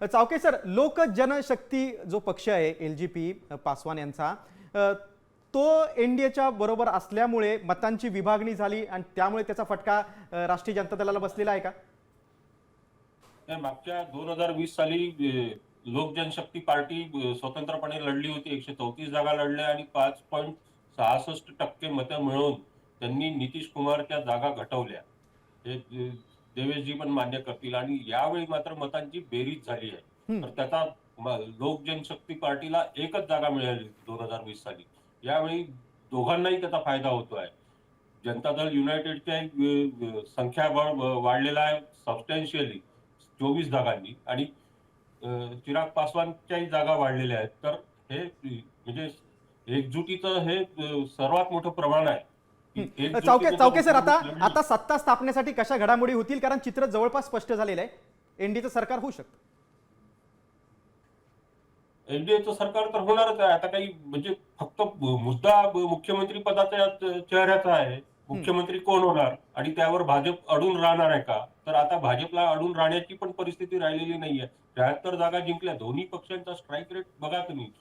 Chavke sir, लोक जनशक्ती जो पक्ष आहे LJP पासवान यांचा, तो एनडीएच्या बरोबर असल्यामुळे मतांची विभागणी झाली आणि त्यामुळे त्याचा फटका राष्ट्रीय जनता दलाला बसलेला आहे का? मागच्या 2020 साली लोक जनशक्ती पार्टी स्वतंत्रपणे लढली होती, 134 जागा लढल्या आणि 5.66% मतं मिळवून त्यांनी नितीश कुमारच्या जागा घटवल्या. हे देवेशजी पण मान्य करतील. आणि यावेळी मात्र मतांची बेरीज झाली आहे. तर त्याचा लोक जनशक्ती पार्टीला एकच जागा मिळाली 2020 साली. यावेळी दोघांनाही त्याचा फायदा होतोय. जनता दल युनायटेडच्या संख्याबळ वाढलेला आहे सबस्टॅन्शियली 24 जागांनी, आणि चिराग पासवानच्याही जागा वाढलेल्या आहेत. तर हे म्हणजे एकजुटीचं हे सर्वात मोठं प्रमाण आहे. चावके सर, आता सत्ता स्थापनेसाठी कशा घडामोडी होतील? कारण चित्र जवळपास स्पष्ट झालेलं आहे. एनडीएचं सरकार होऊ शकतं. एनडीएचं सरकार तर होणारच आहे. आता काही म्हणजे फक्त मुद्दा मुख्यमंत्री पदाच्या चेहऱ्याचा आहे. मुख्यमंत्री कोण होणार आणि त्यावर भाजप अडून राहणार आहे का? तर आता भाजपला अडून राहण्याची पण परिस्थिती राहिलेली नाहीये. 73 जागा जिंकल्या. दोन्ही पक्षांचा स्ट्राईक रेट बघा तुम्ही.